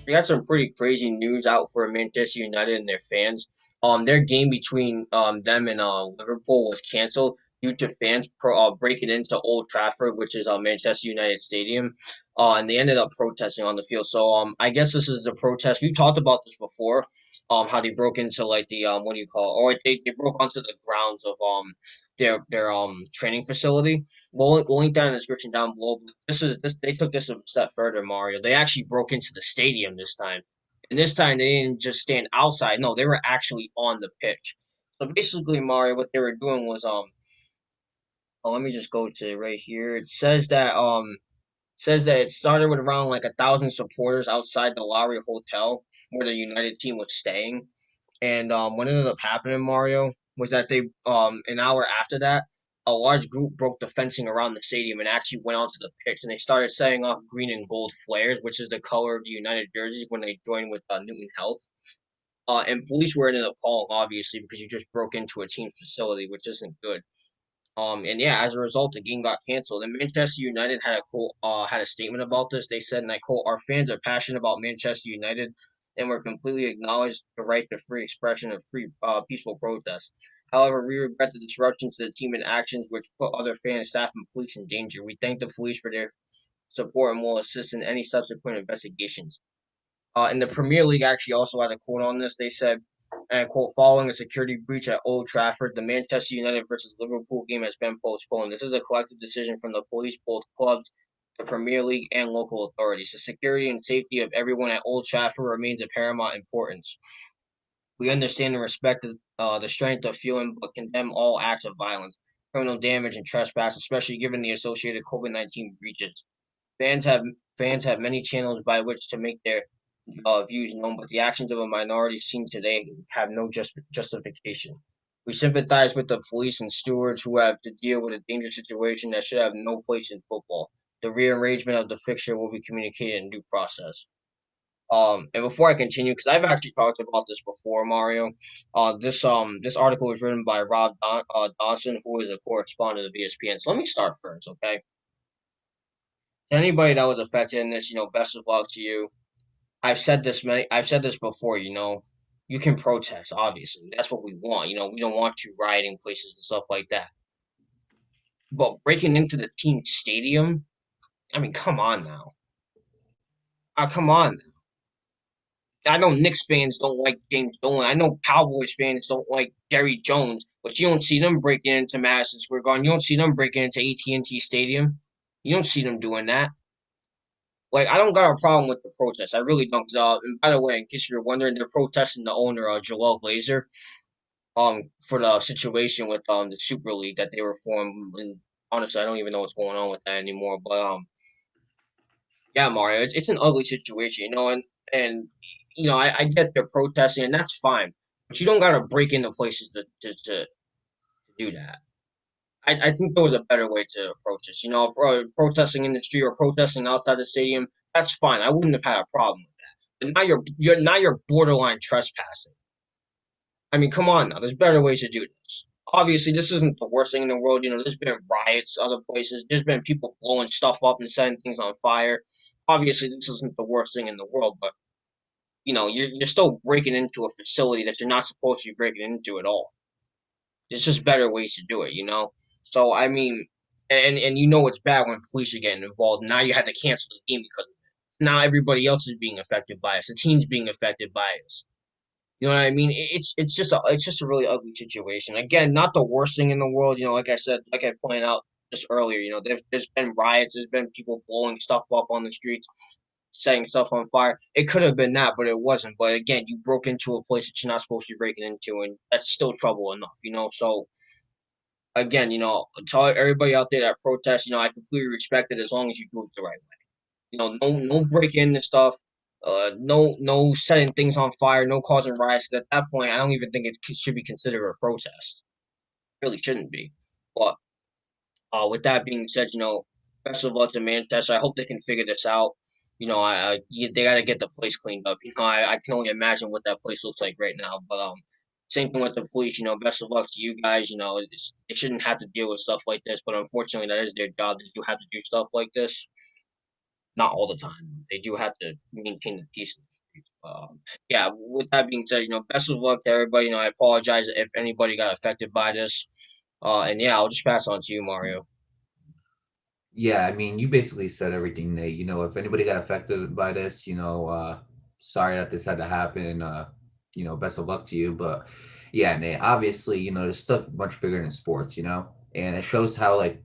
We got some pretty crazy news out for Manchester United and their fans. Their game between them and Liverpool was canceled due to fans breaking into Old Trafford, which is Manchester United Stadium, and they ended up protesting on the field. So I guess this is the protest. We talked about this before, how they broke into like the what do you call, or they broke onto the grounds of their training facility. We'll link down in the description down below. But this they took this a step further, Mario. They actually broke into the stadium this time. And this time they didn't just stand outside. No, they were actually on the pitch. So basically, Mario, what they were doing was let me just go to right here. It says that it started with around like 1,000 supporters outside the Lowry Hotel where the United team was staying. And what ended up happening, Mario, was that they an hour after that, a large group broke the fencing around the stadium and actually went onto the pitch and they started setting off green and gold flares, which is the color of the United jerseys when they joined with Newton Health. And police were ended up calling, obviously, because you just broke into a team's facility, which isn't good. And yeah, as a result, the game got canceled. And Manchester United had a quote, had a statement about this. They said, and I quote, "Our fans are passionate about Manchester United, and we're completely acknowledge the right to free expression and free peaceful protest. However, we regret the disruption to the team and actions which put other fans, staff, and police in danger. We thank the police for their support and will assist in any subsequent investigations." And the Premier League actually also had a quote on this. They said, and I quote, "Following a security breach at Old Trafford, the Manchester United versus Liverpool game has been postponed. This is a collective decision from the police, both clubs, the Premier League, and local authorities. The security and safety of everyone at Old Trafford remains of paramount importance. We understand and respect the strength of feeling, but condemn all acts of violence, criminal damage, and trespass, especially given the associated COVID-19 breaches. Fans have fans have many channels by which to make their views known, but the actions of a minority seen today have no justification. We sympathize with the police and stewards who have to deal with a dangerous situation that should have no place in football. The rearrangement of the fixture will be communicated in due process." And before I continue, because I've actually talked about this before, Mario, this article was written by Dawson, who is a correspondent of ESPN. So let me start first, okay? To anybody that was affected in this, best of luck to you. I've said this before, you can protest, obviously. That's what we want. We don't want you rioting places and stuff like that. But breaking into the team stadium, I mean, come on now. Come on. I know Knicks fans don't like James Dolan. I know Cowboys fans don't like Jerry Jones, but you don't see them breaking into Madison Square Garden. You don't see them breaking into AT&T Stadium. You don't see them doing that. Like, I don't got a problem with the protest. I really don't. 'Cause, and by the way, in case you're wondering, they're protesting the owner, Joel Glazer, for the situation with the Super League that they were formed. And honestly, I don't even know what's going on with that anymore. But yeah, Mario, it's an ugly situation, and I get they're protesting, and that's fine, but you don't gotta break into places to do that. I think there was a better way to approach this. Protesting in the street or protesting outside the stadium, that's fine. I wouldn't have had a problem with that. But now you're borderline trespassing. I mean, come on now. There's better ways to do this. Obviously, this isn't the worst thing in the world. There's been riots other places. There's been people blowing stuff up and setting things on fire. Obviously, this isn't the worst thing in the world, but you're still breaking into a facility that you're not supposed to be breaking into at all. There's just better ways to do it. So I mean, and it's bad when police are getting involved. Now you had to cancel the game because of it. Now everybody else is being affected by us. The team's being affected by us. You know what I mean? It's just a really ugly situation. Again, not the worst thing in the world. Like I said, like I pointed out just earlier. There's been riots. There's been people blowing stuff up on the streets, setting stuff on fire. It could have been that, but it wasn't. But again, you broke into a place that you're not supposed to be breaking into, and that's still trouble enough. So again, to everybody out there that protests, I completely respect it as long as you do it the right way. No breaking and stuff. No setting things on fire, no causing riots. At that point, I don't even think it should be considered a protest. It really shouldn't be. But with that being said, best of luck to Manchester. I hope they can figure this out. They got to get the place cleaned up. I can only imagine what that place looks like right now. But same thing with the police. Best of luck to you guys. They shouldn't have to deal with stuff like this, but unfortunately, that is their job. They do have to do stuff like this. not all the time. They do have to maintain the peace in the streets. Yeah. With that being said, best of luck to everybody. I apologize if anybody got affected by this. And yeah, I'll just pass on to you, Mario. Yeah, I mean, you basically said everything, Nate. If anybody got affected by this, sorry that this had to happen. Best of luck to you. But yeah, Nate, obviously, there's stuff much bigger than sports, and it shows how, like,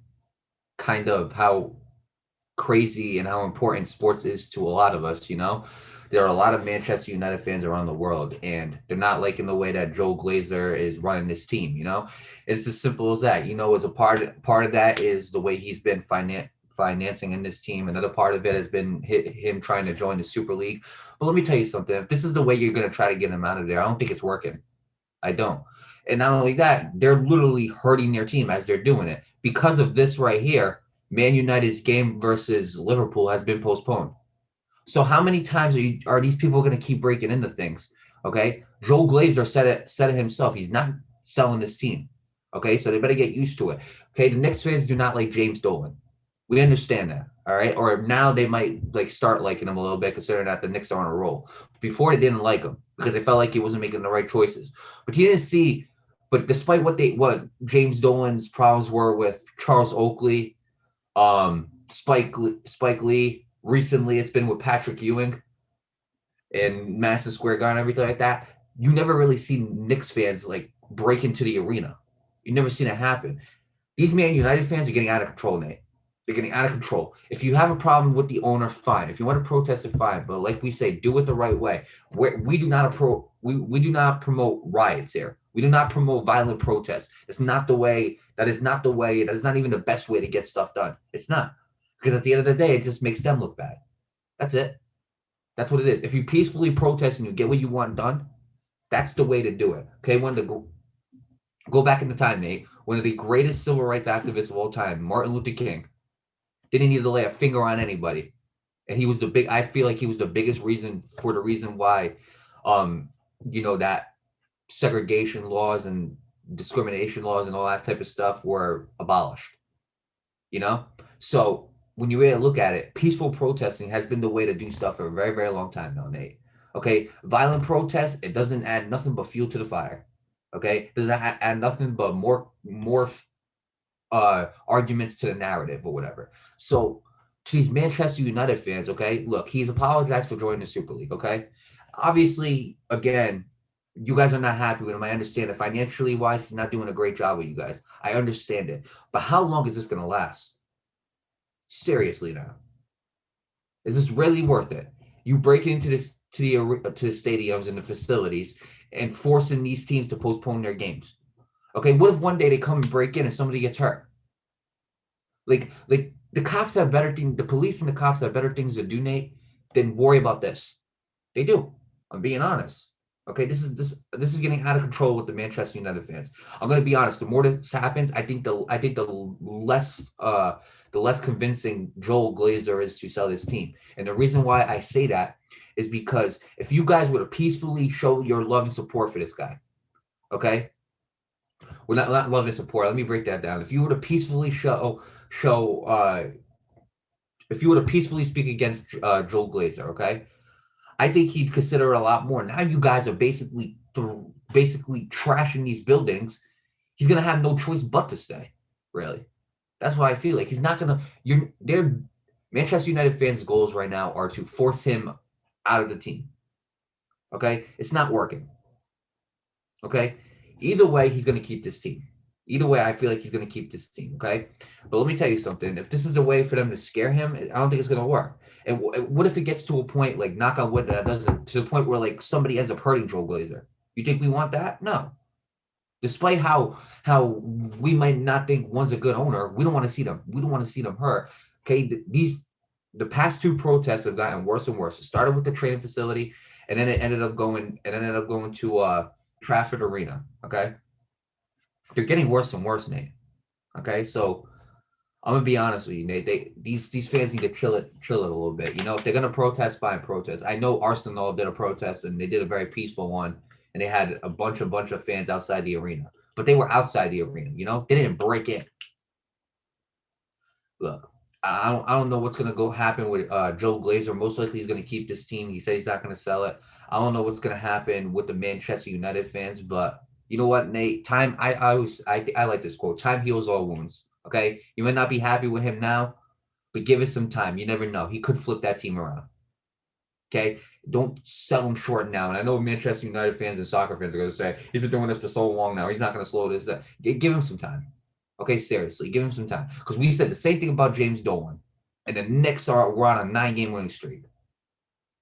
kind of how crazy and how important sports is to a lot of us. There are a lot of Manchester United fans around the world, and they're not liking the way that Joel Glazer is running this team. It's as simple as that. As a part of that is the way he's been financing in this team. Another part of it has been him trying to join the Super League. But let me tell you something. If this is the way you're going to try to get him out of there, I don't think it's working. I don't. And not only that, they're literally hurting their team as they're doing it. Because of this right here, Man United's game versus Liverpool has been postponed. So how many times are these people going to keep breaking into things? Okay, Joel Glazer said it himself. He's not selling this team. Okay, so they better get used to it. Okay, the Knicks fans do not like James Dolan. We understand that. All right, or now they might like start liking him a little bit, considering that the Knicks are on a roll. Before they didn't like him because they felt like he wasn't making the right choices. But you didn't see. But despite what James Dolan's problems were with Charles Oakley, Spike Lee. Recently, it's been with Patrick Ewing and Madison Square Garden, everything like that. You never really see Knicks fans like break into the arena. You never seen it happen. These Man United fans are getting out of control, Nate. They're getting out of control. If you have a problem with the owner, fine. If you want to protest it, fine. But like we say, do it the right way. We do not we do not promote riots here. We do not promote violent protests. It's not the way. That is not the way. That is not even the best way to get stuff done. It's not, because at the end of the day, it just makes them look bad. That's it. That's what it is. If you peacefully protest and you get what you want done, that's the way to do it. Okay, when the go back in the time, Nate, one of the greatest civil rights activists of all time, Martin Luther King, didn't need to lay a finger on anybody, and he was the big. I feel like he was the biggest reason for the reason why, um, that segregation laws and discrimination laws and all that type of stuff were abolished. You know, so when you really look at it, peaceful protesting has been the way to do stuff for a very, very long time now, Nate. Okay, violent protests, it doesn't add nothing but fuel to the fire. Okay, it doesn't add nothing but more arguments to the narrative or whatever. So to these Manchester United fans, okay, look, he's apologized for joining the Super League. Okay, obviously, again, you guys are not happy with him. I understand it. Financially wise, he's not doing a great job with you guys. I understand it. But how long is this going to last? Seriously, now, is this really worth it? You break into this to the stadiums and the facilities and forcing these teams to postpone their games. Okay, what if one day they come and break in and somebody gets hurt? Like the cops have better things. The police and the cops have better things to do, Nate, than worry about this. They do. I'm being honest. Okay, this is getting out of control with the Manchester United fans. I'm gonna be honest. The more this happens, I think the less convincing Joel Glazer is to sell this team. And the reason why I say that is because if you guys were to peacefully show your love and support for this guy, okay, well, not love and support. Let me break that down. If you were to peacefully show if you were to peacefully speak against Joel Glazer, okay, I think he'd consider it a lot more. Now you guys are basically trashing these buildings. He's gonna have no choice but to stay. Really, that's what I feel like. He's not gonna. You're they're Manchester United fans' goals right now are to force him out of the team. Okay, it's not working. Okay, either way, he's gonna keep this team. Either way, I feel like he's gonna keep this team. Okay, but let me tell you something. If this is the way for them to scare him, I don't think it's gonna work. And what if it gets to a point, like knock on wood, that doesn't, to the point where like somebody ends up hurting Joel Glazer? You think we want that? No. Despite how we might not think one's a good owner, we don't want to see them. We don't want to see them hurt. Okay, the past two protests have gotten worse and worse. It started with the training facility, and then it ended up going to Trafford Arena. Okay, they're getting worse and worse, Nate. Okay, so I'm gonna be honest with you, Nate. These fans need to chill it a little bit. If they're gonna protest, fine, protest. I know Arsenal did a protest and they did a very peaceful one, and they had a bunch of fans outside the arena, but they were outside the arena. They didn't break in. Look, I don't know what's gonna go happen with Joe Glazer. Most likely he's gonna keep this team. He said he's not gonna sell it. I don't know what's gonna happen with the Manchester United fans, but you know what, Nate? Time. I like this quote. Time heals all wounds. Okay, you might not be happy with him now, but give it some time. You never know. He could flip that team around. Okay, don't sell him short now. And I know Manchester United fans and soccer fans are going to say he's been doing this for so long now. He's not going to slow this down. Give him some time. Okay, seriously, give him some time because we said the same thing about James Dolan, and the Knicks we're on a 9-game winning streak.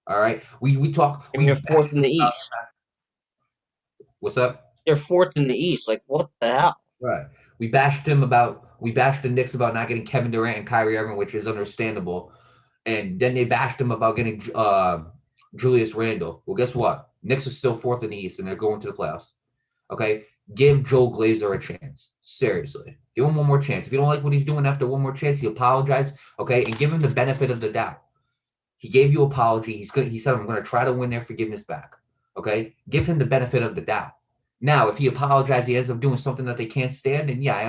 All right, And we you're bashed fourth in the about East. what's up. You're fourth in the East. Like what the hell? Right, we bashed the Knicks about not getting Kevin Durant and Kyrie Irving, which is understandable. And then they bashed him about getting Julius Randle. Well, guess what? Knicks are still fourth in the East, and they're going to the playoffs. Okay, give Joel Glazer a chance. Seriously, give him one more chance. If you don't like what he's doing after one more chance, he apologize. Okay, and give him the benefit of the doubt. He gave you apology. He said, "I'm going to try to win their forgiveness back." Okay, give him the benefit of the doubt. Now, if he apologizes, he ends up doing something that they can't stand, then yeah, I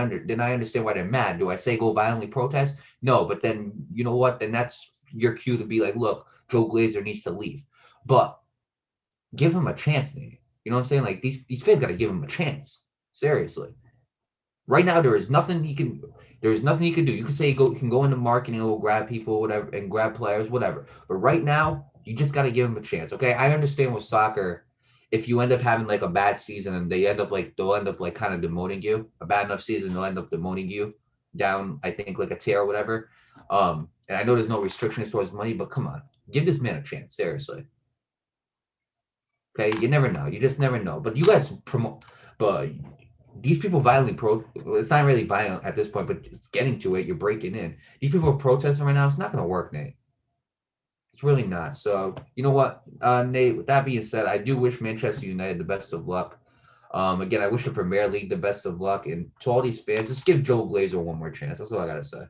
understand why they're mad. Do I say go violently protest? No, but then you know what? Then that's your cue to be like, look, Joe Glazer needs to leave. But give him a chance, Nate. You know what I'm saying? Like these fans got to give him a chance. Seriously. Right now, there is nothing he can. There is nothing he can do. You can say he can go into marketing and go grab people, whatever, and grab players, whatever. But right now, you just got to give him a chance. Okay, I understand with soccer, if you end up having like a bad season and they'll end up like kind of demoting you, a bad enough season, they'll end up demoting you down. I think like a tier or whatever. And I know there's no restrictions towards money, but come on, give this man a chance. Seriously. Okay, you never know. You just never know. But you guys promote, but these people violently it's not really violent at this point, but it's getting to it. You're breaking in. These people are protesting right now. It's not going to work, Nate. It's really not. So you know what, Nate? With that being said, I do wish Manchester United the best of luck. Again, I wish the Premier League the best of luck, and to all these fans, just give Joe Glazer one more chance. That's all I gotta say.